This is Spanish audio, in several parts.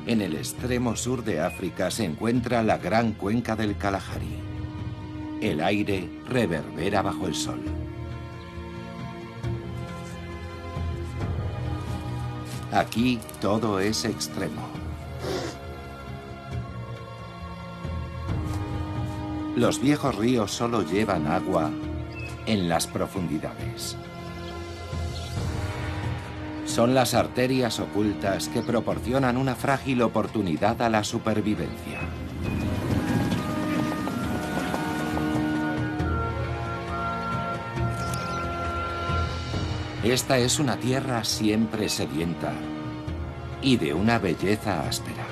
En el extremo sur de África se encuentra la gran cuenca del Kalahari. El aire reverbera bajo el sol. Aquí todo es extremo. Los viejos ríos solo llevan agua en las profundidades. Son las arterias ocultas que proporcionan una frágil oportunidad a la supervivencia. Esta es una tierra siempre sedienta y de una belleza áspera.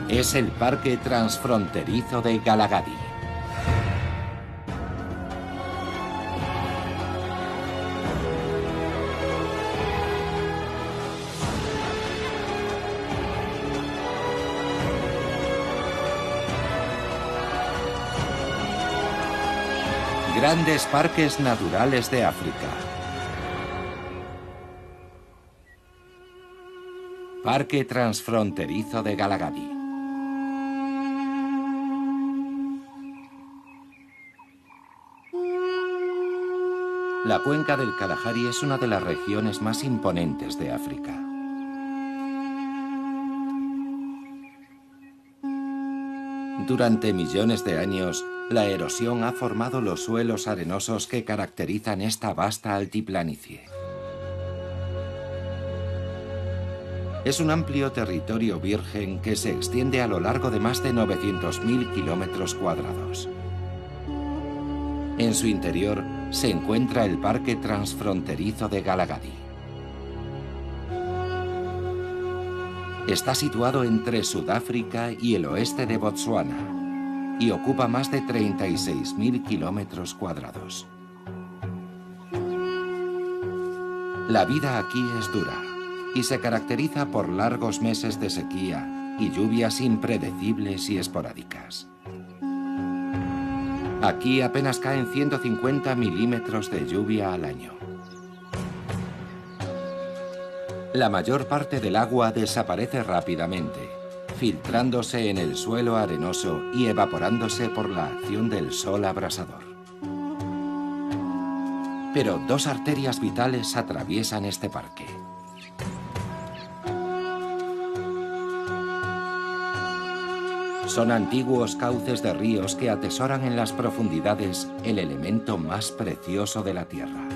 Es el Parque Transfronterizo de Galagadi. Grandes parques naturales de África. Parque Transfronterizo de Galagadi. La cuenca del Kalahari es una de las regiones más imponentes de África. Durante millones de años, la erosión ha formado los suelos arenosos que caracterizan esta vasta altiplanicie. Es un amplio territorio virgen que se extiende a lo largo de más de 900.000 kilómetros cuadrados. En su interior se encuentra el Parque Transfronterizo de Galagadi. Está situado entre Sudáfrica y el oeste de Botsuana y ocupa más de 36.000 kilómetros cuadrados. La vida aquí es dura y se caracteriza por largos meses de sequía y lluvias impredecibles y esporádicas. Aquí apenas caen 150 milímetros de lluvia al año. La mayor parte del agua desaparece rápidamente, filtrándose en el suelo arenoso y evaporándose por la acción del sol abrasador. Pero dos arterias vitales atraviesan este parque. Son antiguos cauces de ríos que atesoran en las profundidades el elemento más precioso de la tierra.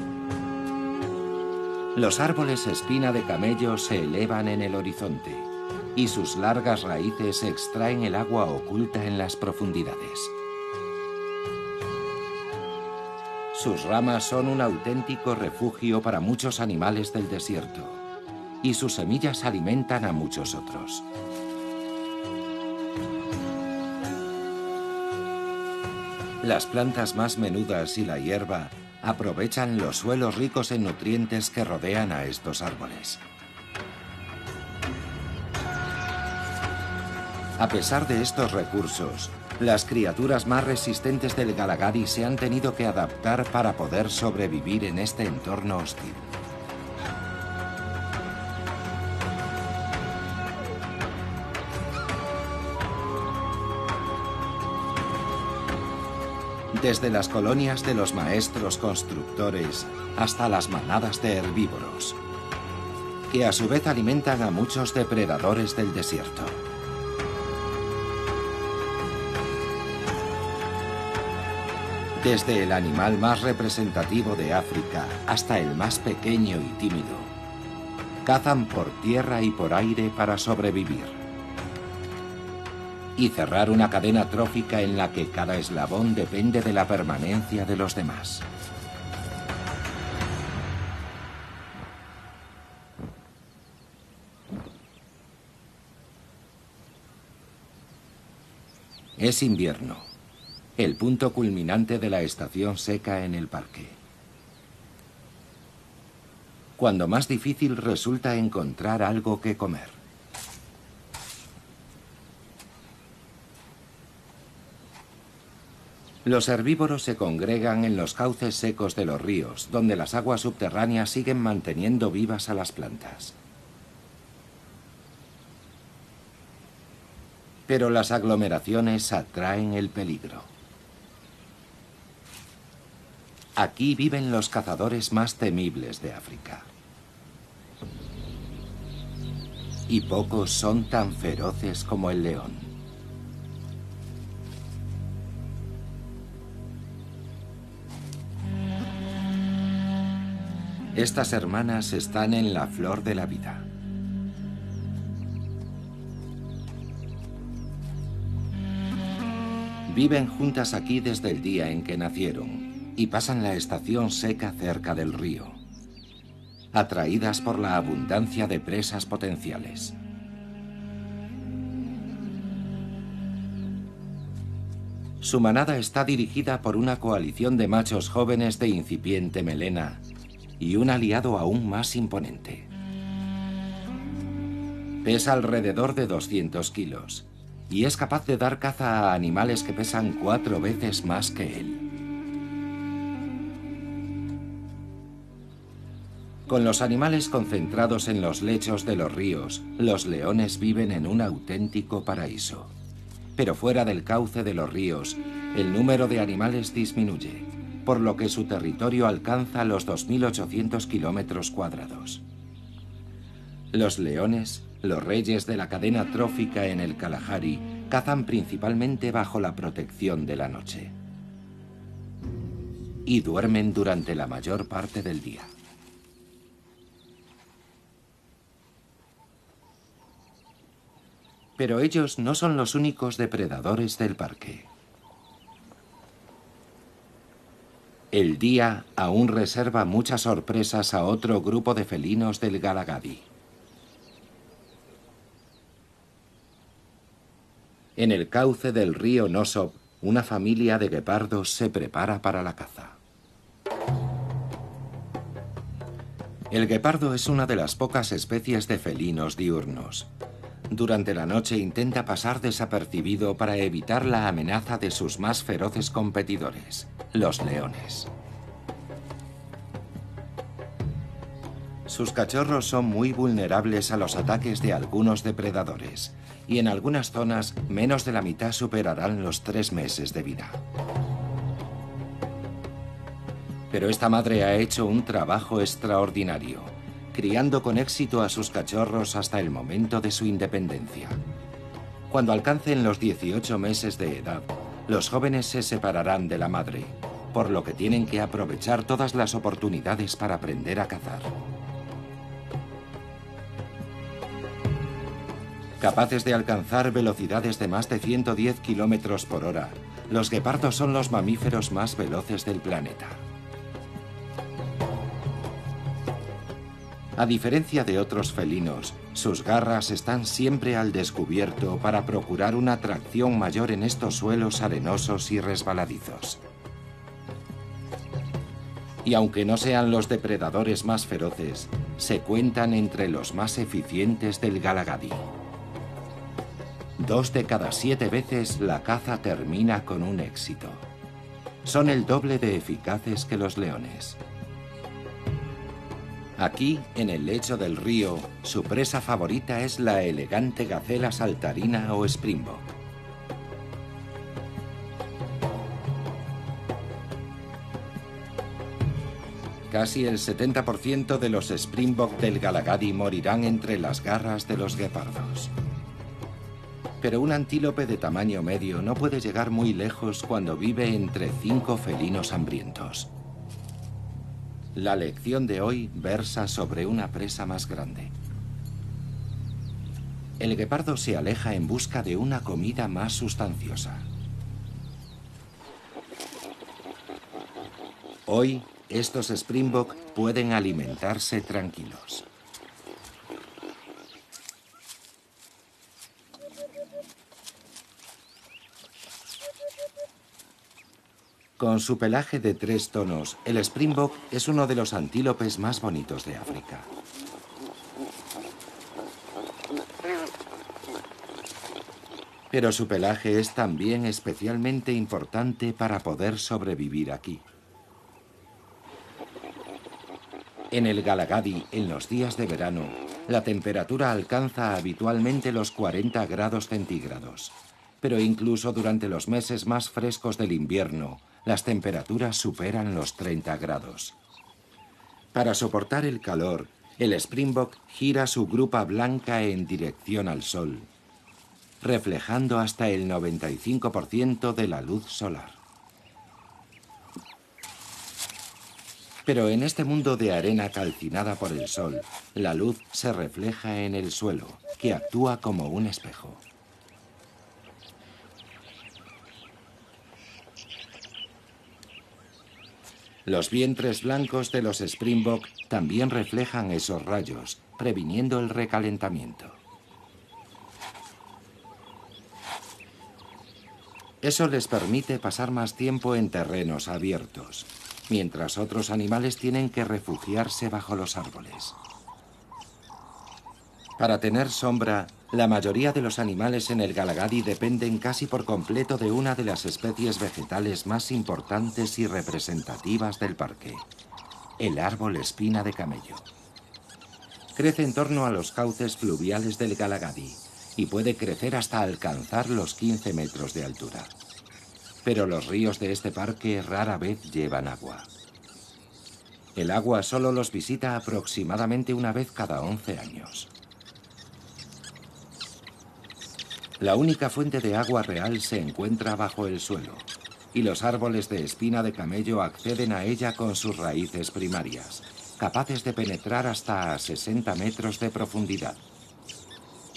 Los árboles espina de camello se elevan en el horizonte y sus largas raíces extraen el agua oculta en las profundidades. Sus ramas son un auténtico refugio para muchos animales del desierto y sus semillas alimentan a muchos otros. Las plantas más menudas y la hierba aprovechan los suelos ricos en nutrientes que rodean a estos árboles. A pesar de estos recursos, las criaturas más resistentes del Galagadi se han tenido que adaptar para poder sobrevivir en este entorno hostil. Desde las colonias de los maestros constructores hasta las manadas de herbívoros, que a su vez alimentan a muchos depredadores del desierto. Desde el animal más representativo de África hasta el más pequeño y tímido, cazan por tierra y por aire para sobrevivir y cerrar una cadena trófica en la que cada eslabón depende de la permanencia de los demás. Es invierno, el punto culminante de la estación seca en el parque, cuando más difícil resulta encontrar algo que comer. Los herbívoros se congregan en los cauces secos de los ríos, donde las aguas subterráneas siguen manteniendo vivas a las plantas. Pero las aglomeraciones atraen el peligro. Aquí viven los cazadores más temibles de África. Y pocos son tan feroces como el león. Estas hermanas están en la flor de la vida. Viven juntas aquí desde el día en que nacieron y pasan la estación seca cerca del río, atraídas por la abundancia de presas potenciales. Su manada está dirigida por una coalición de machos jóvenes de incipiente melena y un aliado aún más imponente. Pesa alrededor de 200 kilos y es capaz de dar caza a animales que pesan 4 veces más que él. Con los animales concentrados en los lechos de los ríos, los leones viven en un auténtico paraíso. Pero fuera del cauce de los ríos, el número de animales disminuye, por lo que su territorio alcanza los 2.800 kilómetros cuadrados. Los leones, los reyes de la cadena trófica en el Kalahari, cazan principalmente bajo la protección de la noche. Y duermen durante la mayor parte del día. Pero ellos no son los únicos depredadores del parque. El día aún reserva muchas sorpresas a otro grupo de felinos del Galagadi. En el cauce del río Nosop, una familia de guepardos se prepara para la caza. El guepardo es una de las pocas especies de felinos diurnos. Durante la noche intenta pasar desapercibido para evitar la amenaza de sus más feroces competidores, los leones. Sus cachorros son muy vulnerables a los ataques de algunos depredadores, y en algunas zonas menos de la mitad superarán los 3 meses de vida. Pero esta madre ha hecho un trabajo extraordinario, criando con éxito a sus cachorros hasta el momento de su independencia. Cuando alcancen los 18 meses de edad, los jóvenes se separarán de la madre, por lo que tienen que aprovechar todas las oportunidades para aprender a cazar. Capaces de alcanzar velocidades de más de 110 kilómetros por hora, los guepardos son los mamíferos más veloces del planeta. A diferencia de otros felinos, sus garras están siempre al descubierto para procurar una tracción mayor en estos suelos arenosos y resbaladizos. Y aunque no sean los depredadores más feroces, se cuentan entre los más eficientes del Galagadi. 2 de cada 7 veces la caza termina con un éxito. Son el doble de eficaces que los leones. Aquí, en el lecho del río, su presa favorita es la elegante gacela saltarina o springbok. Casi el 70% de los springbok del Galagadi morirán entre las garras de los guepardos. Pero un antílope de tamaño medio no puede llegar muy lejos cuando vive entre 5 felinos hambrientos. La lección de hoy versa sobre una presa más grande. El guepardo se aleja en busca de una comida más sustanciosa. Hoy, estos springbok pueden alimentarse tranquilos. Con su pelaje de 3 tonos, el springbok es uno de los antílopes más bonitos de África. Pero su pelaje es también especialmente importante para poder sobrevivir aquí. En el Galagadi, en los días de verano, la temperatura alcanza habitualmente los 40 grados centígrados. Pero incluso durante los meses más frescos del invierno, las temperaturas superan los 30 grados. Para soportar el calor, el Springbok gira su grupa blanca en dirección al sol, reflejando hasta el 95% de la luz solar. Pero en este mundo de arena calcinada por el sol, la luz se refleja en el suelo, que actúa como un espejo. Los vientres blancos de los Springbok también reflejan esos rayos, previniendo el recalentamiento. Eso les permite pasar más tiempo en terrenos abiertos, mientras otros animales tienen que refugiarse bajo los árboles. Para tener sombra, la mayoría de los animales en el Galagadi dependen casi por completo de una de las especies vegetales más importantes y representativas del parque, el árbol espina de camello. Crece en torno a los cauces fluviales del Galagadi y puede crecer hasta alcanzar los 15 metros de altura. Pero los ríos de este parque rara vez llevan agua. El agua solo los visita aproximadamente una vez cada 11 años. La única fuente de agua real se encuentra bajo el suelo, y los árboles de espina de camello acceden a ella con sus raíces primarias, capaces de penetrar hasta a 60 metros de profundidad.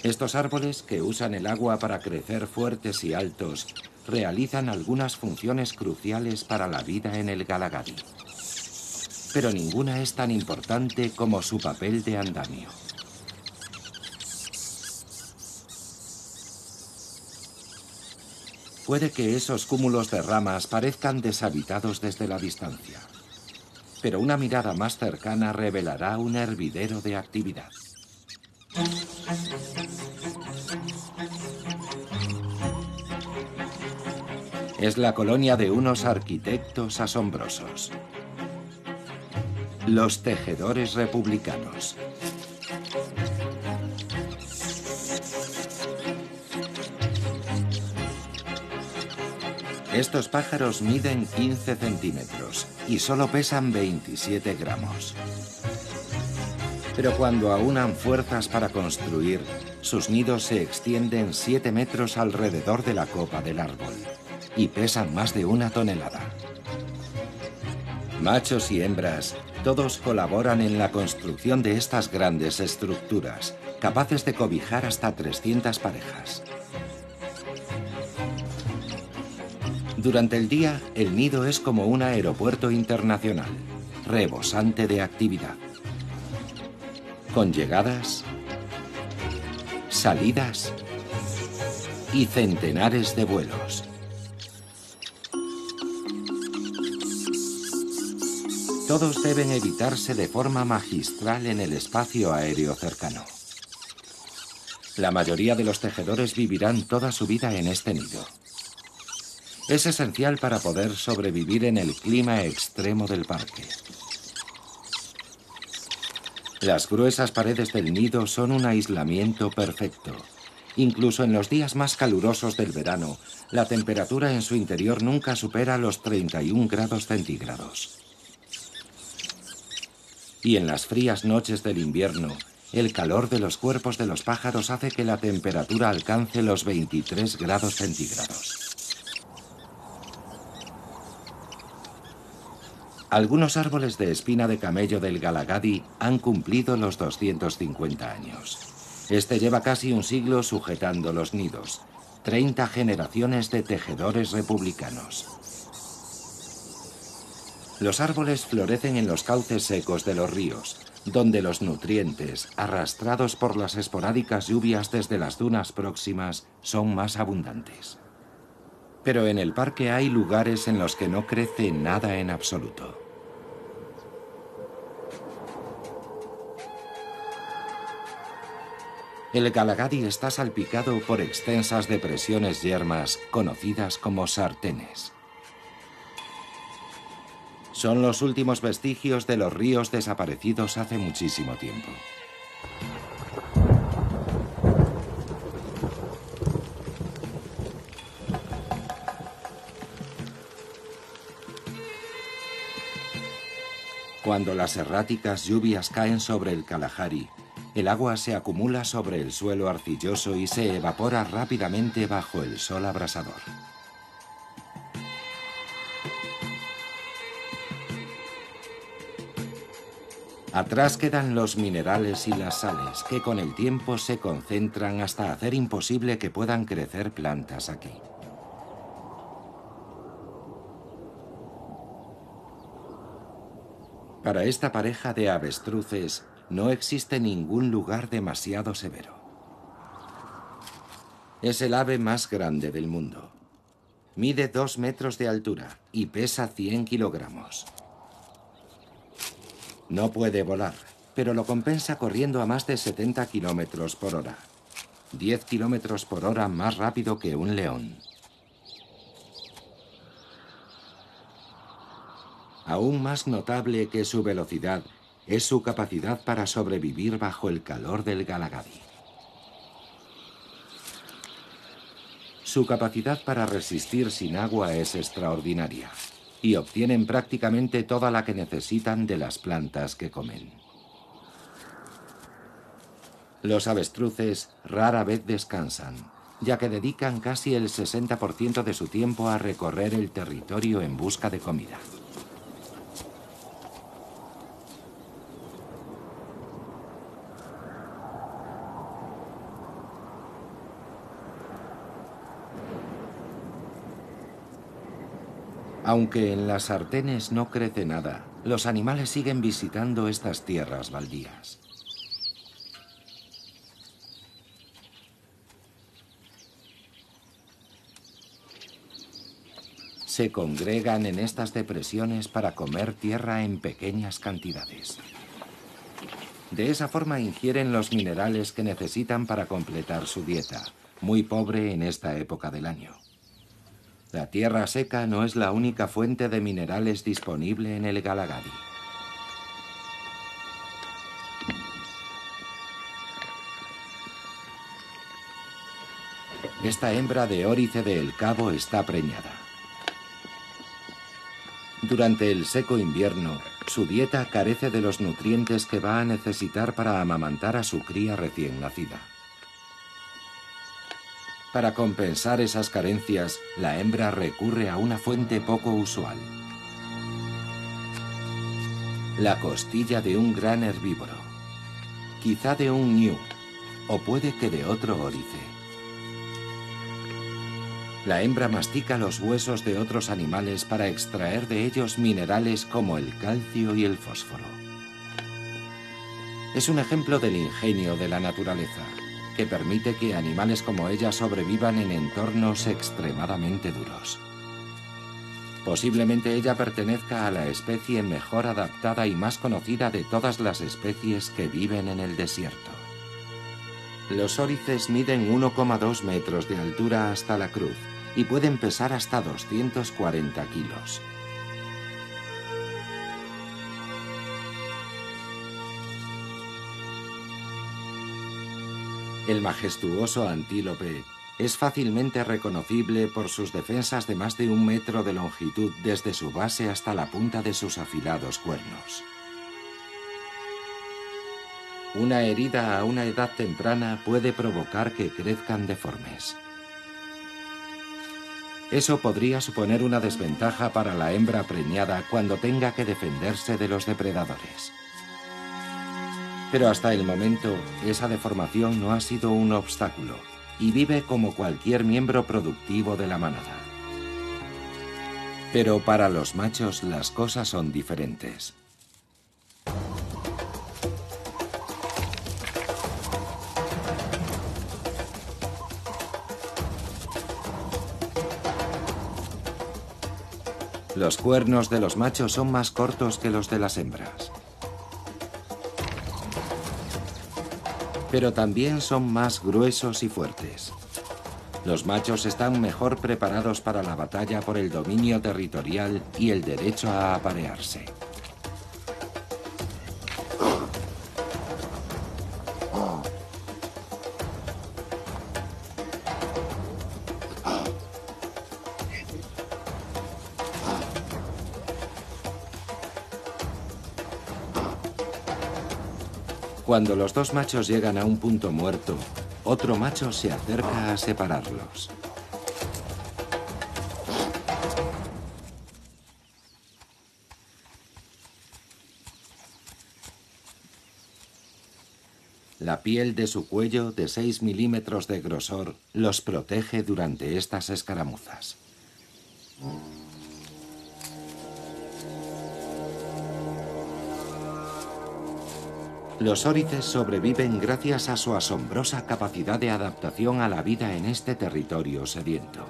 Estos árboles, que usan el agua para crecer fuertes y altos, realizan algunas funciones cruciales para la vida en el Galagadi. Pero ninguna es tan importante como su papel de andamio. Puede que esos cúmulos de ramas parezcan deshabitados desde la distancia, pero una mirada más cercana revelará un hervidero de actividad. Es la colonia de unos arquitectos asombrosos, los tejedores republicanos. Estos pájaros miden 15 centímetros y solo pesan 27 gramos. Pero cuando aunan fuerzas para construir, sus nidos se extienden 7 metros alrededor de la copa del árbol y pesan más de 1 tonelada. Machos y hembras, todos colaboran en la construcción de estas grandes estructuras, capaces de cobijar hasta 300 parejas. Durante el día, el nido es como un aeropuerto internacional, rebosante de actividad. Con llegadas, salidas y centenares de vuelos. Todos deben evitarse de forma magistral en el espacio aéreo cercano. La mayoría de los tejedores vivirán toda su vida en este nido. Es esencial para poder sobrevivir en el clima extremo del parque. Las gruesas paredes del nido son un aislamiento perfecto. Incluso en los días más calurosos del verano, la temperatura en su interior nunca supera los 31 grados centígrados. Y en las frías noches del invierno, el calor de los cuerpos de los pájaros hace que la temperatura alcance los 23 grados centígrados. Algunos árboles de espina de camello del Galagadi han cumplido los 250 años. Este lleva casi un siglo sujetando los nidos. 30 generaciones de tejedores republicanos. Los árboles florecen en los cauces secos de los ríos, donde los nutrientes, arrastrados por las esporádicas lluvias desde las dunas próximas, son más abundantes. Pero en el parque hay lugares en los que no crece nada en absoluto. El Galagadi está salpicado por extensas depresiones yermas conocidas como sartenes. Son los últimos vestigios de los ríos desaparecidos hace muchísimo tiempo. Cuando las erráticas lluvias caen sobre el Kalahari, el agua se acumula sobre el suelo arcilloso y se evapora rápidamente bajo el sol abrasador. Atrás quedan los minerales y las sales, que con el tiempo se concentran hasta hacer imposible que puedan crecer plantas aquí. Para esta pareja de avestruces no existe ningún lugar demasiado severo. Es el ave más grande del mundo. Mide 2 metros de altura y pesa 100 kilogramos. No puede volar, pero lo compensa corriendo a más de 70 kilómetros por hora. 10 kilómetros por hora más rápido que un león. Aún más notable que su velocidad es su capacidad para sobrevivir bajo el calor del Galagadi. Su capacidad para resistir sin agua es extraordinaria y obtienen prácticamente toda la que necesitan de las plantas que comen. Los avestruces rara vez descansan, ya que dedican casi el 60% de su tiempo a recorrer el territorio en busca de comida. Aunque en las sartenes no crece nada, los animales siguen visitando estas tierras baldías. Se congregan en estas depresiones para comer tierra en pequeñas cantidades. De esa forma ingieren los minerales que necesitan para completar su dieta, muy pobre en esta época del año. La tierra seca no es la única fuente de minerales disponible en el Galagadi. Esta hembra de órice de El Cabo está preñada. Durante el seco invierno, su dieta carece de los nutrientes que va a necesitar para amamantar a su cría recién nacida. Para compensar esas carencias, la hembra recurre a una fuente poco usual: la costilla de un gran herbívoro, quizá de un ñu, o puede que de otro órice. La hembra mastica los huesos de otros animales para extraer de ellos minerales como el calcio y el fósforo. Es un ejemplo del ingenio de la naturaleza, que permite que animales como ella sobrevivan en entornos extremadamente duros. Posiblemente ella pertenezca a la especie mejor adaptada y más conocida de todas las especies que viven en el desierto. Los órices miden 1,2 metros de altura hasta la cruz y pueden pesar hasta 240 kilos. El majestuoso antílope es fácilmente reconocible por sus defensas de más de 1 metro de longitud desde su base hasta la punta de sus afilados cuernos. Una herida a una edad temprana puede provocar que crezcan deformes. Eso podría suponer una desventaja para la hembra preñada cuando tenga que defenderse de los depredadores. Pero hasta el momento, esa deformación no ha sido un obstáculo y vive como cualquier miembro productivo de la manada. Pero para los machos las cosas son diferentes. Los cuernos de los machos son más cortos que los de las hembras. pero también son más gruesos y fuertes. Los machos están mejor preparados para la batalla por el dominio territorial y el derecho a aparearse. Cuando los dos machos llegan a un punto muerto, otro macho se acerca a separarlos. La piel de su cuello, de 6 milímetros de grosor, los protege durante estas escaramuzas. Los órices sobreviven gracias a su asombrosa capacidad de adaptación a la vida en este territorio sediento.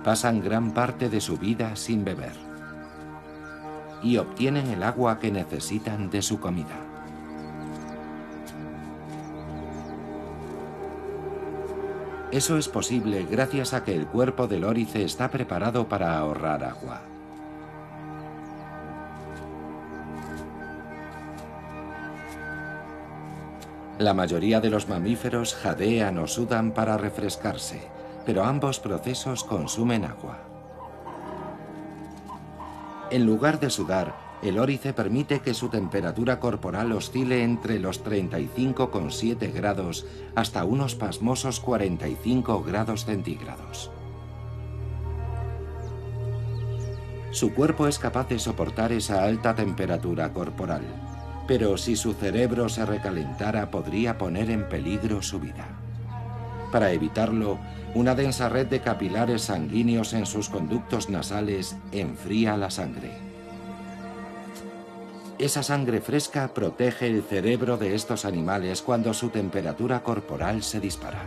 Pasan gran parte de su vida sin beber y obtienen el agua que necesitan de su comida. Eso es posible gracias a que el cuerpo del órice está preparado para ahorrar agua. La mayoría de los mamíferos jadean o sudan para refrescarse, pero ambos procesos consumen agua. En lugar de sudar, el órice permite que su temperatura corporal oscile entre los 35,7 grados hasta unos pasmosos 45 grados centígrados. Su cuerpo es capaz de soportar esa alta temperatura corporal, pero si su cerebro se recalentara podría poner en peligro su vida. Para evitarlo, una densa red de capilares sanguíneos en sus conductos nasales enfría la sangre. Esa sangre fresca protege el cerebro de estos animales cuando su temperatura corporal se dispara.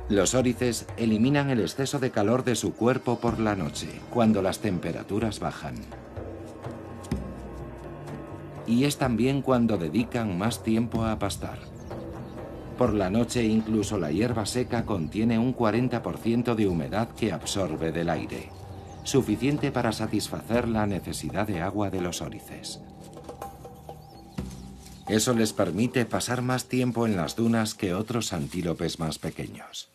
Los órices eliminan el exceso de calor de su cuerpo por la noche, cuando las temperaturas bajan. Y es también cuando dedican más tiempo a pastar. Por la noche incluso la hierba seca contiene un 40% de humedad que absorbe del aire, suficiente para satisfacer la necesidad de agua de los órices. Eso les permite pasar más tiempo en las dunas que otros antílopes más pequeños.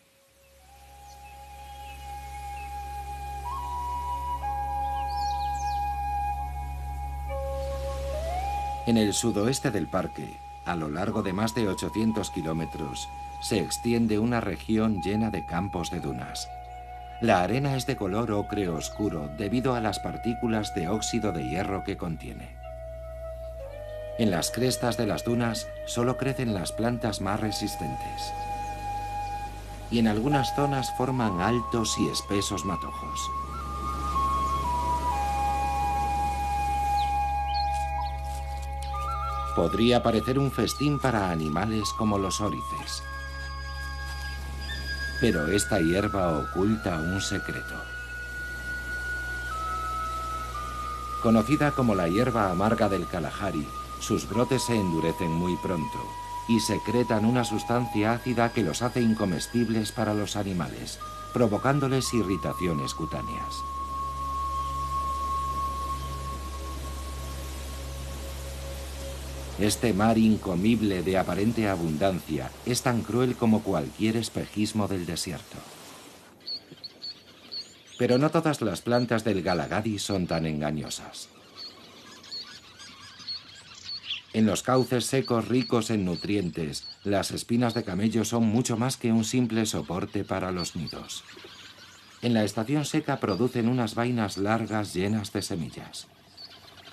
En el sudoeste del parque, a lo largo de más de 800 kilómetros, se extiende una región llena de campos de dunas. La arena es de color ocre oscuro debido a las partículas de óxido de hierro que contiene. En las crestas de las dunas solo crecen las plantas más resistentes. Y en algunas zonas forman altos y espesos matojos. Podría parecer un festín para animales como los órices. Pero esta hierba oculta un secreto. Conocida como la hierba amarga del Kalahari, sus brotes se endurecen muy pronto y secretan una sustancia ácida que los hace incomestibles para los animales, provocándoles irritaciones cutáneas. Este mar incomible de aparente abundancia es tan cruel como cualquier espejismo del desierto. Pero no todas las plantas del Galagadi son tan engañosas. En los cauces secos ricos en nutrientes, las espinas de camello son mucho más que un simple soporte para los nidos. En la estación seca producen unas vainas largas llenas de semillas.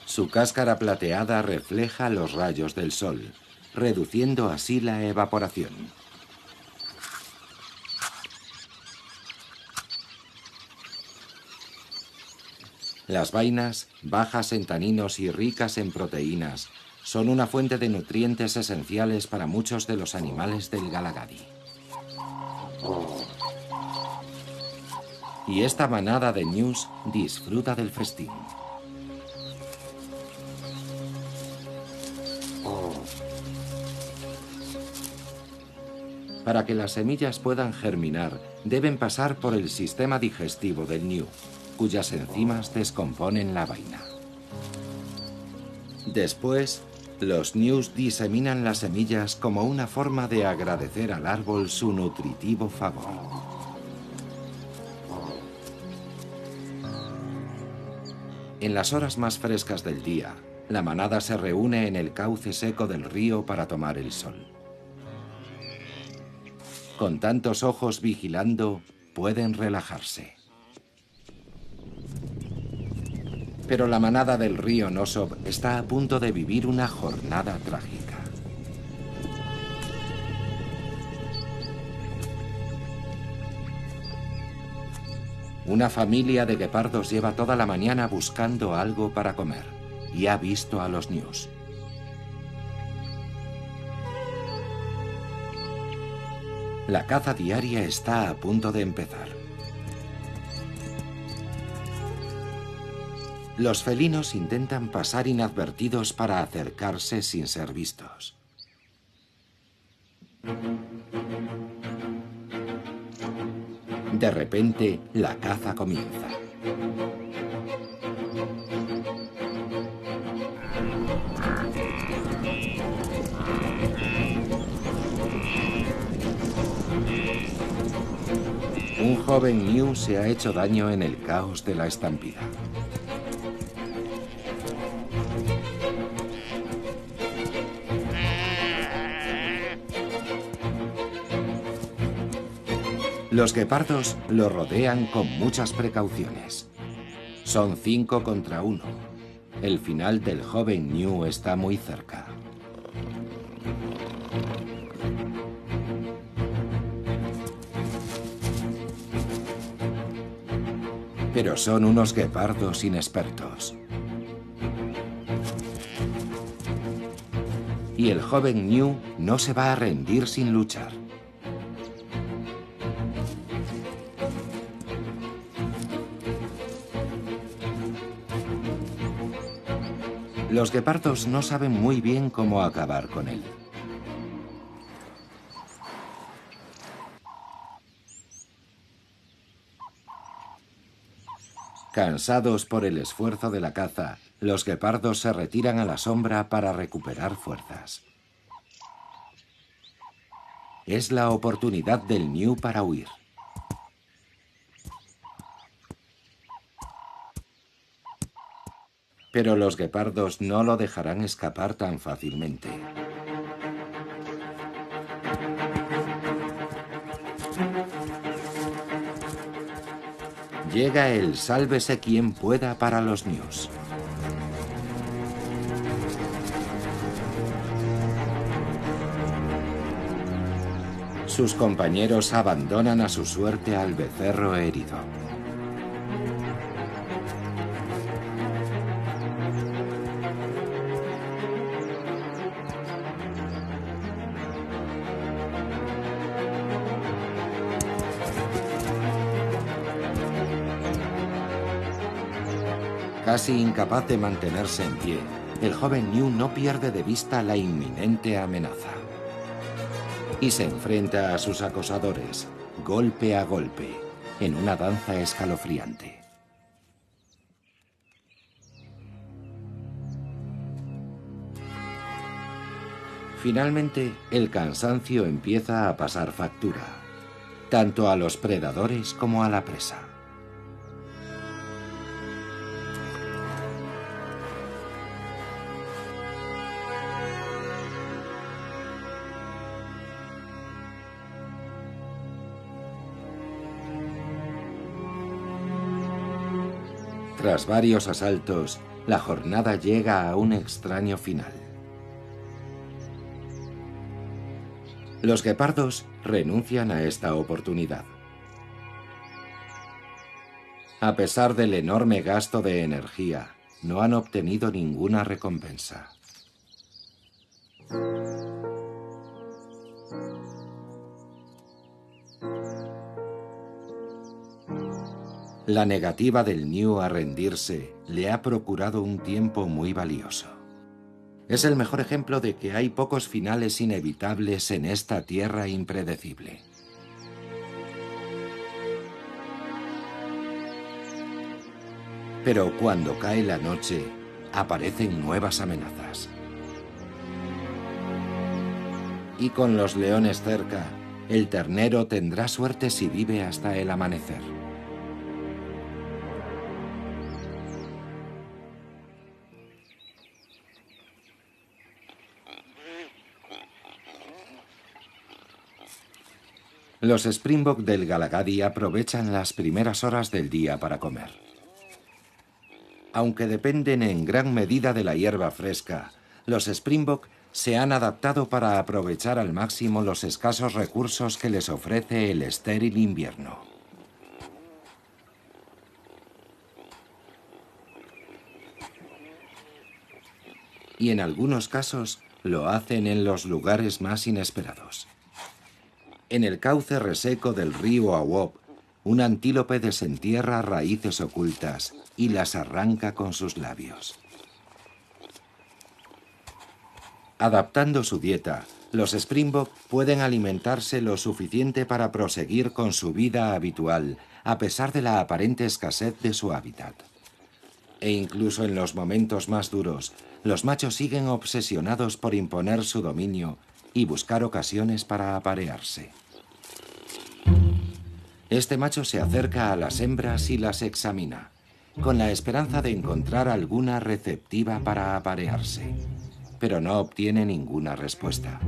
Su cáscara plateada refleja los rayos del sol, reduciendo así la evaporación. Las vainas, bajas en taninos y ricas en proteínas, son una fuente de nutrientes esenciales para muchos de los animales del Galagadi. Y esta manada de ñus disfruta del festín. Para que las semillas puedan germinar, deben pasar por el sistema digestivo del Gnu, cuyas enzimas descomponen la vaina. Después, los Gnus diseminan las semillas como una forma de agradecer al árbol su nutritivo favor. En las horas más frescas del día, la manada se reúne en el cauce seco del río para tomar el sol. Con tantos ojos vigilando, pueden relajarse. Pero la manada del río Nosov está a punto de vivir una jornada trágica. Una familia de guepardos lleva toda la mañana buscando algo para comer y ha visto a los Gnus. La caza diaria está a punto de empezar. Los felinos intentan pasar inadvertidos para acercarse sin ser vistos. De repente, la caza comienza. Un joven Gnu se ha hecho daño en el caos de la estampida. Los guepardos lo rodean con muchas precauciones. Son 5 contra 1. El final del joven Gnu está muy cerca. Pero son unos guepardos inexpertos. Y el joven Gnu no se va a rendir sin luchar. Los guepardos no saben muy bien cómo acabar con él. Cansados por el esfuerzo de la caza, los guepardos se retiran a la sombra para recuperar fuerzas. Es la oportunidad del Gnu para huir. Pero los guepardos no lo dejarán escapar tan fácilmente. Llega el sálvese quien pueda para los Gnus. Sus compañeros abandonan a su suerte al becerro herido. Casi incapaz de mantenerse en pie, el joven Gnu no pierde de vista la inminente amenaza. Y se enfrenta a sus acosadores, golpe a golpe, en una danza escalofriante. Finalmente, el cansancio empieza a pasar factura, tanto a los predadores como a la presa. Tras varios asaltos, la jornada llega a un extraño final. Los guepardos renuncian a esta oportunidad. A pesar del enorme gasto de energía, no han obtenido ninguna recompensa. La negativa del Gnu a rendirse le ha procurado un tiempo muy valioso. Es el mejor ejemplo de que hay pocos finales inevitables en esta tierra impredecible. Pero cuando cae la noche, aparecen nuevas amenazas. Y con los leones cerca, el ternero tendrá suerte si vive hasta el amanecer. Los Springbok del Galagadi aprovechan las primeras horas del día para comer. Aunque dependen en gran medida de la hierba fresca, los Springbok se han adaptado para aprovechar al máximo los escasos recursos que les ofrece el estéril invierno. Y en algunos casos lo hacen en los lugares más inesperados. En el cauce reseco del río Awop, un antílope desentierra raíces ocultas y las arranca con sus labios. Adaptando su dieta, los Springbok pueden alimentarse lo suficiente para proseguir con su vida habitual, a pesar de la aparente escasez de su hábitat. E incluso en los momentos más duros, los machos siguen obsesionados por imponer su dominio y buscar ocasiones para aparearse. Este macho se acerca a las hembras y las examina, con la esperanza de encontrar alguna receptiva para aparearse, pero no obtiene ninguna respuesta.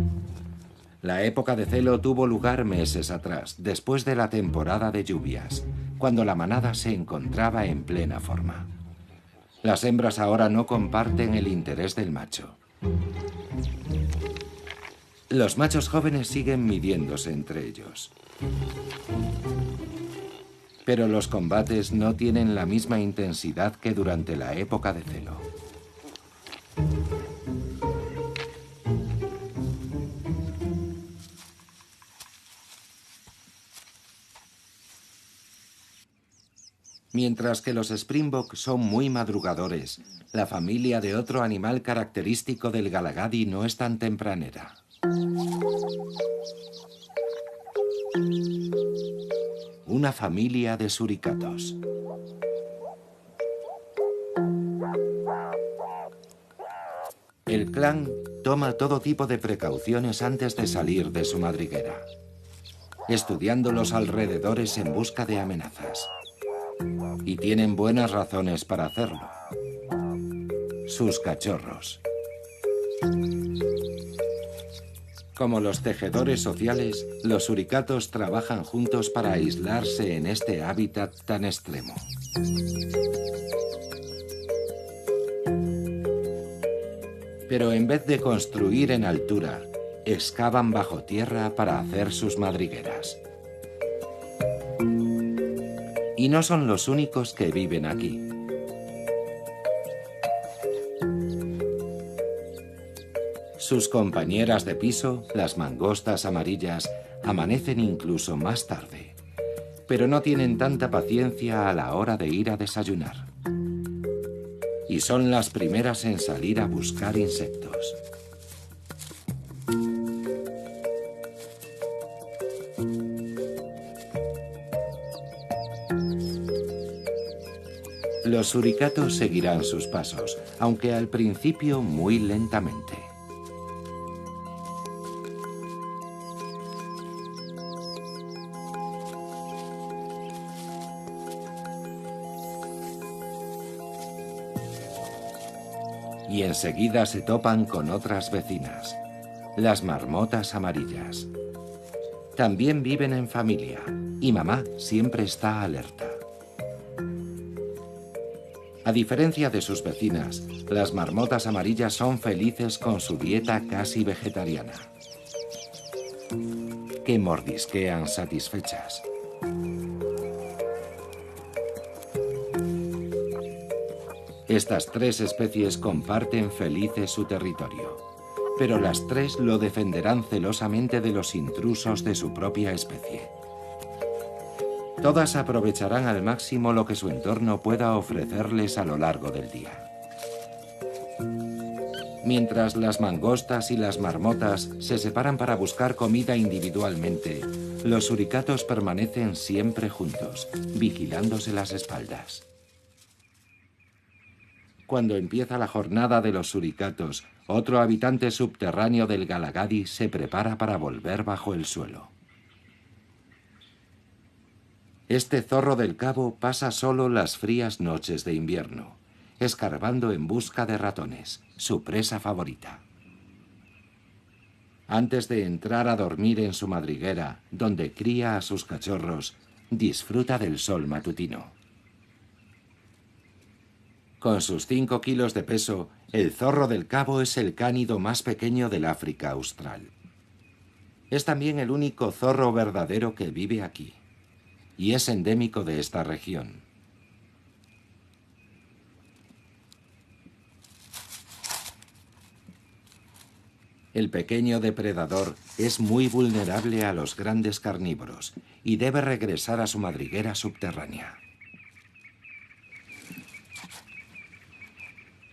La época de celo tuvo lugar meses atrás, después de la temporada de lluvias, cuando la manada se encontraba en plena forma. Las hembras ahora no comparten el interés del macho. Los machos jóvenes siguen midiéndose entre ellos. Pero los combates no tienen la misma intensidad que durante la época de celo. Mientras que los Springbok son muy madrugadores, la familia de otro animal característico del Galagadi no es tan tempranera. Una familia de suricatos. El clan toma todo tipo de precauciones antes de salir de su madriguera, estudiando los alrededores en busca de amenazas. Y tienen buenas razones para hacerlo. Sus cachorros. Como los tejedores sociales, los suricatos trabajan juntos para aislarse en este hábitat tan extremo. Pero en vez de construir en altura, excavan bajo tierra para hacer sus madrigueras. Y no son los únicos que viven aquí. Sus compañeras de piso, las mangostas amarillas, amanecen incluso más tarde, pero no tienen tanta paciencia a la hora de ir a desayunar. Y son las primeras en salir a buscar insectos. Los suricatos seguirán sus pasos, aunque al principio muy lentamente. Y enseguida se topan con otras vecinas, las marmotas amarillas. También viven en familia, y mamá siempre está alerta. A diferencia de sus vecinas, las marmotas amarillas son felices con su dieta casi vegetariana, que mordisquean satisfechas. Estas tres especies comparten felices su territorio, pero las tres lo defenderán celosamente de los intrusos de su propia especie. Todas aprovecharán al máximo lo que su entorno pueda ofrecerles a lo largo del día. Mientras las mangostas y las marmotas se separan para buscar comida individualmente, los suricatos permanecen siempre juntos, vigilándose las espaldas. Cuando empieza la jornada de los suricatos, otro habitante subterráneo del Galagadi se prepara para volver bajo el suelo. Este zorro del cabo pasa solo las frías noches de invierno, escarbando en busca de ratones, su presa favorita. Antes de entrar a dormir en su madriguera, donde cría a sus cachorros, disfruta del sol matutino. Con sus 5 kilos de peso, el zorro del cabo es el cánido más pequeño del África austral. Es también el único zorro verdadero que vive aquí, y es endémico de esta región. El pequeño depredador es muy vulnerable a los grandes carnívoros y debe regresar a su madriguera subterránea.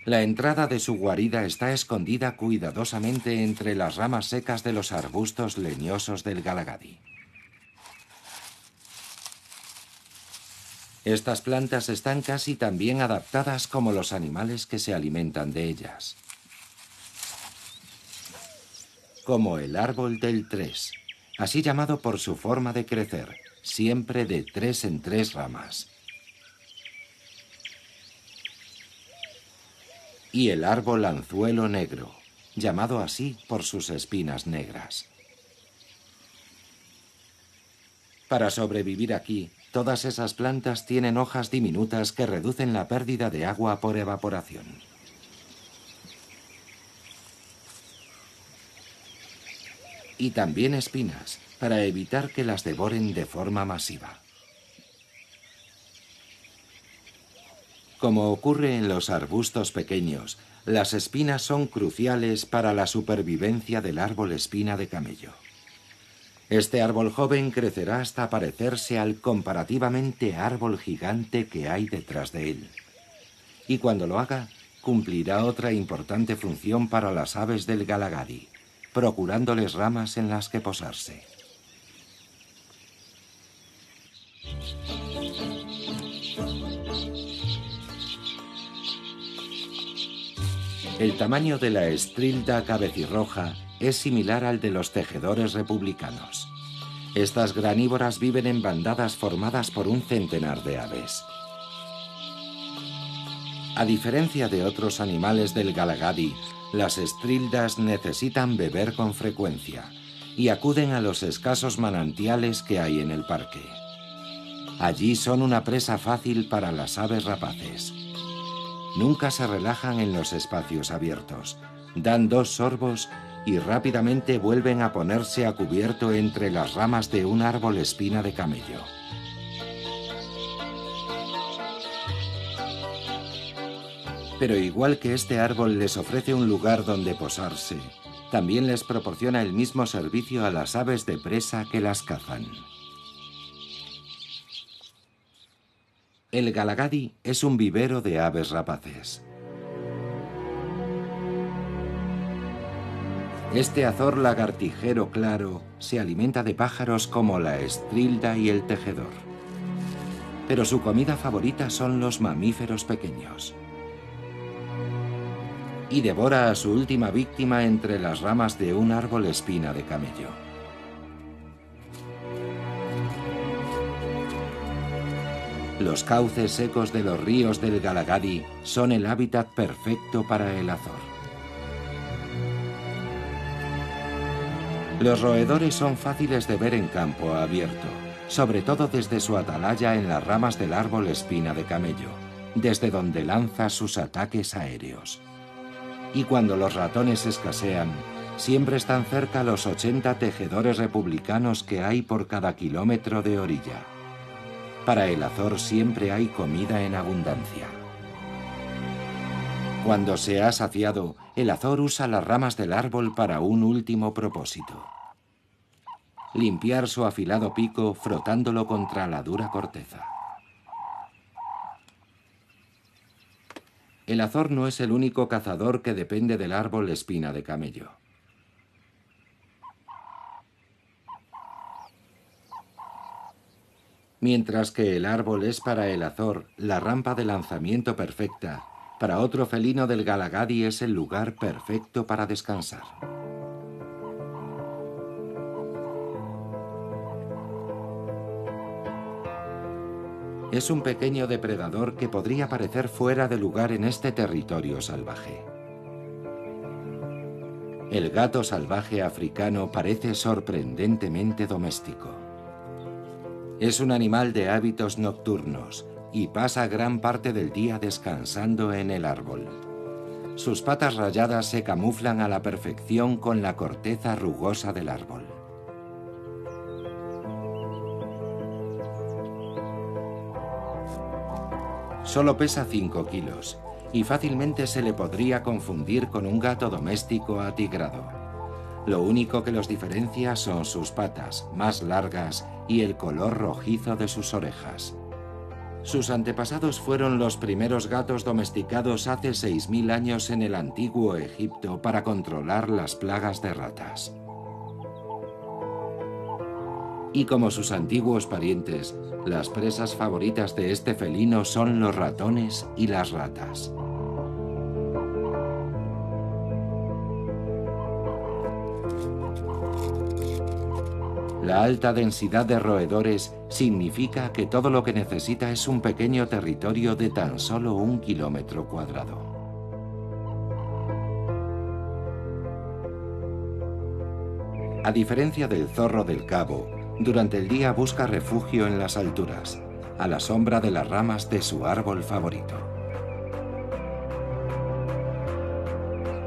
La entrada de su guarida está escondida cuidadosamente entre las ramas secas de los arbustos leñosos del Galagadi. Estas plantas están casi tan bien adaptadas como los animales que se alimentan de ellas. Como el árbol del 3, así llamado por su forma de crecer, siempre de 3 en 3 ramas. Y el árbol anzuelo negro, llamado así por sus espinas negras. Para sobrevivir aquí, todas esas plantas tienen hojas diminutas que reducen la pérdida de agua por evaporación. Y también espinas, para evitar que las devoren de forma masiva. Como ocurre en los arbustos pequeños, las espinas son cruciales para la supervivencia del árbol espina de camello. Este árbol joven crecerá hasta parecerse al comparativamente árbol gigante que hay detrás de él. Y cuando lo haga, cumplirá otra importante función para las aves del Galagadi, procurándoles ramas en las que posarse. El tamaño de la estrilda cabecirroja es similar al de los tejedores republicanos. Estas granívoras viven en bandadas formadas por un centenar de aves. A diferencia de otros animales del Galagadi, las estrildas necesitan beber con frecuencia y acuden a los escasos manantiales que hay en el parque. Allí son una presa fácil para las aves rapaces. Nunca se relajan en los espacios abiertos. Dan 2 sorbos y rápidamente vuelven a ponerse a cubierto entre las ramas de un árbol espina de camello. Pero igual que este árbol les ofrece un lugar donde posarse, también les proporciona el mismo servicio a las aves de presa que las cazan. El Galagadi es un vivero de aves rapaces. Este azor lagartijero claro se alimenta de pájaros como la estrilda y el tejedor. Pero su comida favorita son los mamíferos pequeños. Y devora a su última víctima entre las ramas de un árbol espina de camello. Los cauces secos de los ríos del Galagadi son el hábitat perfecto para el azor. Los roedores son fáciles de ver en campo abierto, sobre todo desde su atalaya en las ramas del árbol espina de camello, desde donde lanza sus ataques aéreos. Y cuando los ratones escasean, siempre están cerca los 80 tejedores republicanos que hay por cada kilómetro de orilla. Para el azor siempre hay comida en abundancia. Cuando se ha saciado, el azor usa las ramas del árbol para un último propósito: limpiar su afilado pico frotándolo contra la dura corteza. El azor no es el único cazador que depende del árbol espina de camello. Mientras que el árbol es para el azor la rampa de lanzamiento perfecta, para otro felino del Galagadi es el lugar perfecto para descansar. Es un pequeño depredador que podría parecer fuera de lugar en este territorio salvaje. El gato salvaje africano parece sorprendentemente doméstico. Es un animal de hábitos nocturnos y pasa gran parte del día descansando en el árbol. Sus patas rayadas se camuflan a la perfección con la corteza rugosa del árbol. Solo pesa 5 kilos y fácilmente se le podría confundir con un gato doméstico atigrado. Lo único que los diferencia son sus patas más largas y el color rojizo de sus orejas. Sus antepasados fueron los primeros gatos domesticados hace 6000 años en el antiguo Egipto para controlar las plagas de ratas. Y como sus antiguos parientes, las presas favoritas de este felino son los ratones y las ratas. La alta densidad de roedores significa que todo lo que necesita es un pequeño territorio de tan solo 1 kilómetro cuadrado. A diferencia del zorro del cabo, durante el día busca refugio en las alturas, a la sombra de las ramas de su árbol favorito.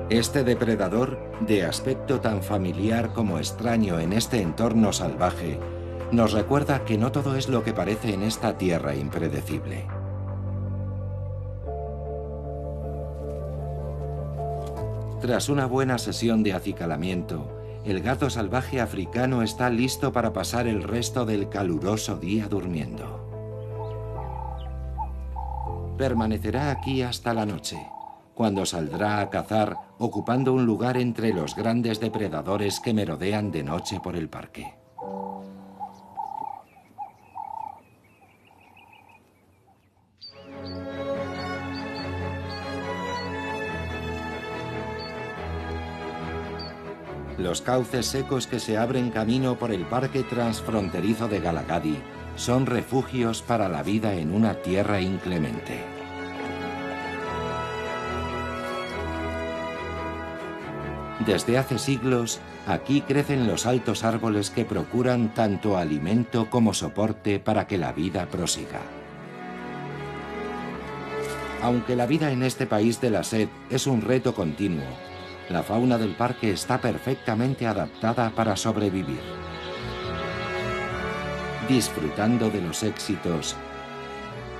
Este depredador, de aspecto tan familiar como extraño en este entorno salvaje, nos recuerda que no todo es lo que parece en esta tierra impredecible. Tras una buena sesión de acicalamiento, el gato salvaje africano está listo para pasar el resto del caluroso día durmiendo. Permanecerá aquí hasta la noche, cuando saldrá a cazar ocupando un lugar entre los grandes depredadores que merodean de noche por el parque. Los cauces secos que se abren camino por el parque transfronterizo de Galagadi son refugios para la vida en una tierra inclemente. Desde hace siglos, aquí crecen los altos árboles que procuran tanto alimento como soporte para que la vida prosiga. Aunque la vida en este país de la sed es un reto continuo, la fauna del parque está perfectamente adaptada para sobrevivir. Disfrutando de los éxitos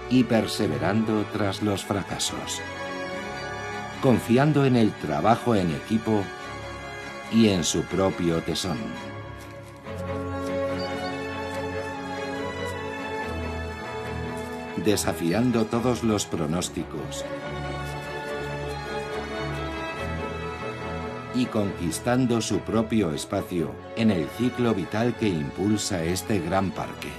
y perseverando tras los fracasos. Confiando en el trabajo en equipo y en su propio tesón. Desafiando todos los pronósticos y conquistando su propio espacio en el ciclo vital que impulsa este gran parque.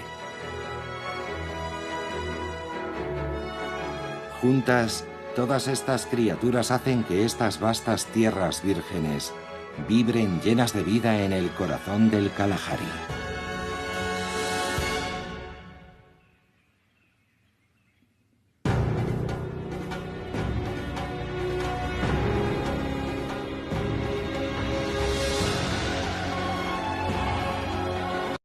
Juntas, todas estas criaturas hacen que estas vastas tierras vírgenes vibren llenas de vida en el corazón del Kalahari.